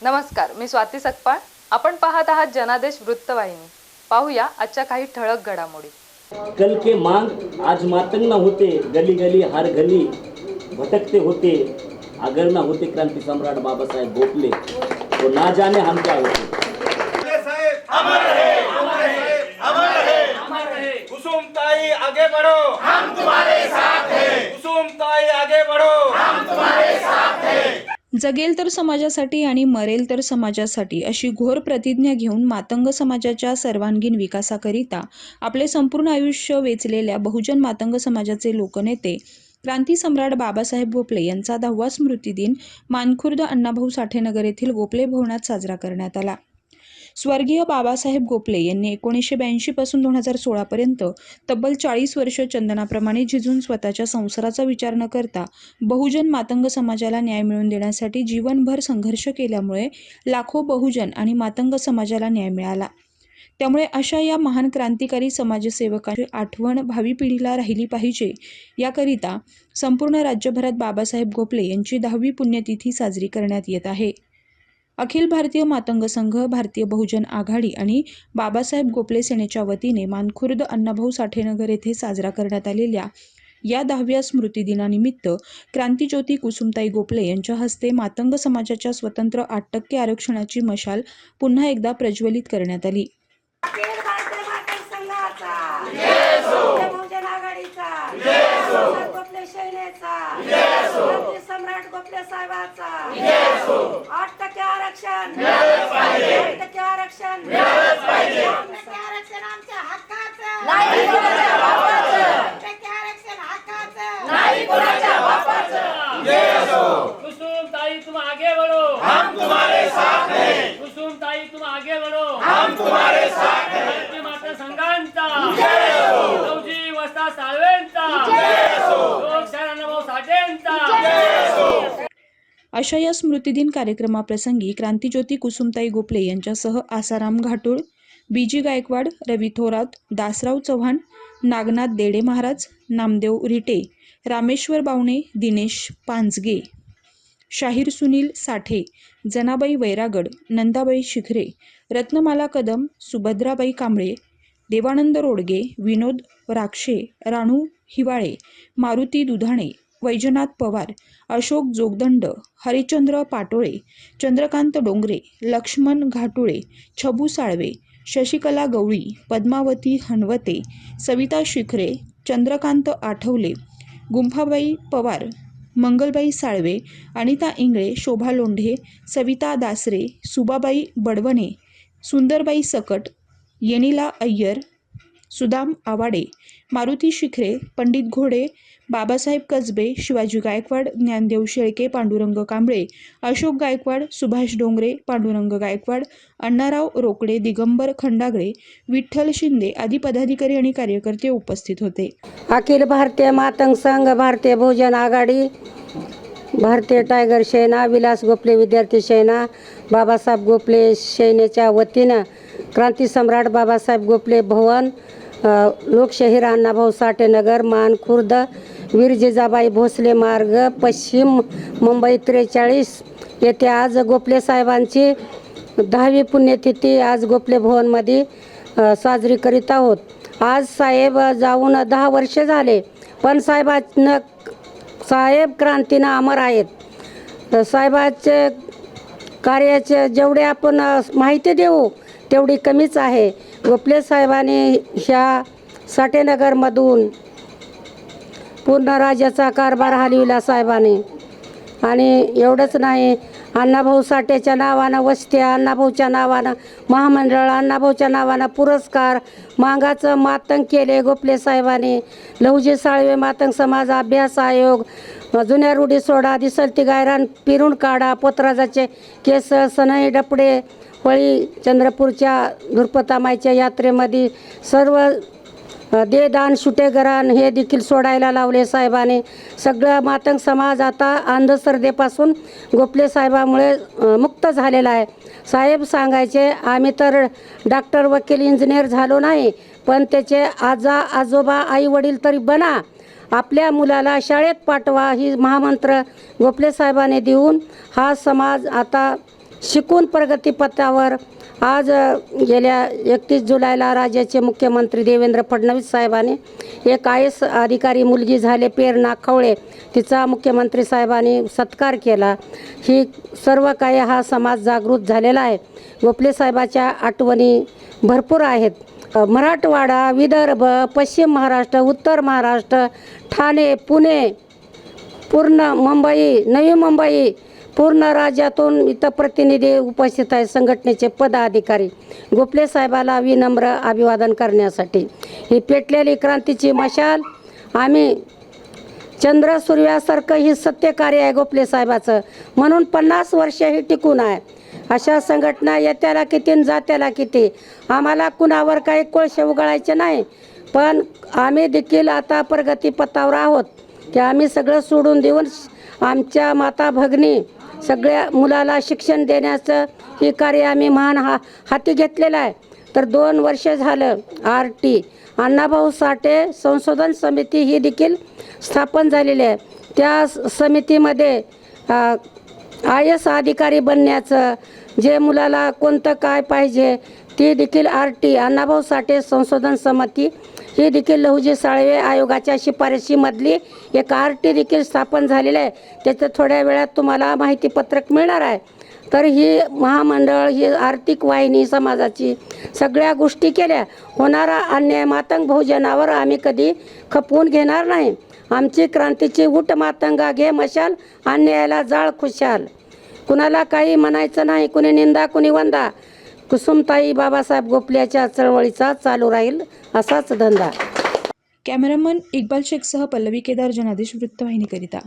नमस्कार, मी स्वाती सकपाळ. आपण पाहत आहात जनादेश वृत्तवाहिनी. पाहूया आजच्या काही ठळक घडामोडी. कल के मांग आज मातंग न होते, गली गली हर गली भटकते होते. अगर न होते क्रांति सम्राट बाबा साहेब भोसले तो ना जाने हम क्या होते. अमर रहे, अमर रहे, अमर रहे, अमर रहे. कुसुमताई आगे बढ़ो, हम तुम्हारे साथ हैं. कुसुमताई आगे बढ़ो, हम तुम्हारे साथ हैं. जगेल तर समाजासाठी आणि मरेल तर समाजासाठी अशी घोर प्रतिज्ञा घेऊन मातंग समाजाच्या सर्वांगीण विकासाकरिता आपले संपूर्ण आयुष्य वेचलेल्या बहुजन मातंग समाजाचे लोकनेते क्रांती सम्राट बाबासाहेब गोपले यांचा 10वा स्मृतिदिन मानखुर्द अण्णाभाऊ साठे नगर येथील गोपले भवनात साजरा करण्यात आला. स्वर्गीय बाबासाहेब गोपले यांनी 1982 पासून 2016 पर्यंत तब्बल 40 वर्ष चंदनाप्रमाणे झिजून स्वतःच्या संसाराचा विचार न करता बहुजन मातंग समाजाला न्याय मिळवून देण्यासाठी जीवनभर संघर्ष केल्यामुळे लाखो बहुजन आणि मातंग समाजाला न्याय मिळाला. त्यामुळे अशा या महान क्रांतिकारी समाजसेवकाची आठवण भावी पिढीला राहिली पाहिजे याकरिता संपूर्ण राज्यभरात बाबासाहेब गोपले यांची 10वी पुण्यतिथी साजरी करण्यात येत आहे. अखिल भारतीय मातंग संघ, भारतीय बहुजन आघाडी आणि बाबासाहेब गोपले सेनेच्या वतीने मानखुर्द अण्णाभाऊ साठे नगर येथे साजरा करण्यात आलेल्या या 10व्या स्मृतिदिनानिमित्त क्रांतिज्योती कुसुमताई गोपले यांच्या हस्ते मातंग समाजाच्या स्वतंत्र 8% आरक्षणाची मशाल पुन्हा एकदा प्रज्वलित करण्यात आली. सम्राट गोपले साहेबांचा 8% आरक्षण मिळालंच पाहिजे. 8% आरक्षण मिळालंच पाहिजे. 8% आरक्षण आमच्या हक्काचं, नाही कोणाच्या बापाचं. 8% आरक्षण हक्काचं, नाही कोणाच्या बापाचं. जय असो. कुसुमताई तुम आगे बढ़ो, हम तुम्हारे साथ हैं. कुसुमताई तुम आगे बढ़ो, हम तुम्हारे साथ हैं. भारतीय माता संघांचा जय असो. लवजी वस्ता साळवेंचा जय असो. लोकशाहीर अण्णाभाऊ साठेंचा जय असो. अशा या स्मृतिदिन कार्यक्रमाप्रसंगी क्रांतिज्योती कुसुमताई गोपले यांच्यासह आसाराम घाटुळ, बीजी गायकवाड, रवी थोरात, दासराव चव्हाण, नागनाथ देडे महाराज, नामदेव रिटे, रामेश्वर बावणे, दिनेश पांजगे, शाहीर सुनील साठे, जनाबाई वैरागड, नंदाबाई शिखरे, रत्नमाला कदम, सुभद्राबाई कांबळे, देवानंद रोडगे, विनोद राक्षे, राणू हिवाळे, मारुती दुधाणे, वैजनाथ पवार, अशोक जोगदंड, हरिश्चंद्र पाटोळे, चंद्रकांत डोंगरे, लक्ष्मण घाटुळे, छबू साळवे, शशिकला गवळी, पद्मावती हनवते, सविता शिखरे, चंद्रकांत आठवले, गुंफाबाई पवार, मंगलबाई साळवे, अनिता इंगळे, शोभा लोंढे, सविता दासरे, सुबाबाई बडवणे, सुंदरबाई सकट, येनिला अय्यर, सुदाम आवाडे, मारुती शिखरे, पंडित घोडे, बाबासाहेब कसबे, शिवाजी गायकवाड, ज्ञानदेव शेळके, पांडुरंग कांबळे, अशोक गायकवाड, सुभाष डोंगरे, पांडुरंग गायकवाड, अण्णाराव रोकडे, दिगंबर खंडागळे, विठ्ठल शिंदे आदी पदाधिकारी आणि कार्यकर्ते उपस्थित होते. अखिल भारतीय मातंग संघ, भारतीय बहुजन आघाडी, भारतीय टायगर सेना, विलास गोपले विद्यार्थी सेना, बाबासाहेब गोपले सेनेच्या वतीनं क्रांती सम्राट बाबासाहेब गोपले भवन, लोकशाहीर अण्णाभाऊ साठे नगर, मानखुर्द, वीर जिजाबाई भोसले मार्ग, पश्चिम मुंबई 43 येथे आज गोपले साहेबांची 10वी पुण्यतिथी आज गोपले भवनमध्ये साजरी करीत आहोत. आज साहेब जाऊन 10 वर्ष झाले, पण साहेब क्रांतीनं अमर आहेत. साहेबाचे कार्याचे जेवढे आपण माहिती देऊ तेवढी कमीच आहे. गोपले साहेबांनी ह्या साठेनगरमधून पूर्ण राज्याचा कारभार हलविला साहेबांनी. आणि एवढंच नाही, अण्णाभाऊ साठेच्या नावानं वस्त्या, अण्णाभाऊच्या नावानं महामंडळ, अण्णाभाऊच्या नावानं पुरस्कार, मांगाचं मातंग केले गोपले साहेबांनी. लहुजी साळवे मातंग समाज अभ्यास आयोग, जुन्या रूढी सोडा, दिसलती गायरान पिरून काढा, पोतराजाचे केस, सनई डपडे, होळी, चंद्रपूरच्या धुरपतामाईच्या यात्रेमध्ये सर्व देदान सुटेगरान हे देखील सोडायला लावले साहेबांनी. सगळं मातंग समाज आता अंधश्रद्धेपासून गोपले साहेबामुळे मुक्त झालेला आहे. साहेब सांगायचे, आम्ही तर डॉक्टर, वकील, इंजिनियर झालो नाही, पण त्याचे आजोबा, आई वडील तरी बना, आपल्या मुलाला शाळेत पाठवा, ही महामंत्र गोपले साहेबांनी देऊन हा समाज आता शिकून प्रगतीपथावर आज गेल्या 31 जुलैला राज्याचे मुख्यमंत्री देवेंद्र फडणवीस साहेबांनी एक IAS अधिकारी मुलगी झाले प्रेरणा खवळे, तिचा मुख्यमंत्री साहेबांनी सत्कार केला. ही सर्व काही हा समाज जागृत झालेला आहे. गोपले साहेबाच्या आठवणी भरपूर आहेत. मराठवाडा, विदर्भ, पश्चिम महाराष्ट्र, उत्तर महाराष्ट्र, ठाणे, पुणे, पूर्ण मुंबई, नवी मुंबई, पूर्ण राज्यातून इथं प्रतिनिधी उपस्थित आहेत. संघटनेचे पदाधिकारी गोपले साहेबाला विनम्र अभिवादन करण्यासाठी ही पेटलेली क्रांतीची मशाल, आम्ही चंद्र सूर्यासारखं ही सत्यकार्य आहे गोपले साहेबाचं, म्हणून 50 वर्ष ही टिकून आहे. अशा संघटना येत्याला किती न जात्याला किती, आम्हाला कुणावर काही कोळसे उघडायचे नाही. पण आम्ही देखील आता प्रगतीपथावर आहोत की आम्ही सगळं सोडून देऊन आमच्या माता भगिनी सगळ्या मुलाला शिक्षण देण्याचं हे कार्य आम्ही हाती घेतलेलं आहे. तर 2 वर्ष झालं RT अण्णाभाऊ साठे संशोधन समिती ही देखील स्थापन झालेली आहे. त्या समितीमध्ये IAS अधिकारी बनण्याचं, जे मुलाला कोणतं काय पाहिजे ती देखील RT अण्णाभाऊ साठे संशोधन समिती ही देखील लहुजी साळवे आयोगाच्या शिफारशीमधली एक RT देखील स्थापन झालेलं आहे. त्याचं थोड्या वेळात तुम्हाला माहितीपत्रक मिळणार आहे. तर ही महामंडळ, ही आर्थिक वाहिनी समाजाची सगळ्या गोष्टी केल्या. होणारा अन्याय मातंग बहुजनावर आम्ही कधी खपवून घेणार नाही. आमची क्रांतीची उठ मातंगा घे मशाल, अन्यायाला जाळ खुशाल. कुणाला काही म्हणायचं नाही, कुणी निंदा कुणी वंदा. कुसुमताई बाबासाहेब गोपलेच्या चळवळीचा चालू राहील असाच धंदा. कॅमेरामन इक्बाल शेखसह पल्लवी केदार, जनादेश वृत्तवाहिनीकरिता.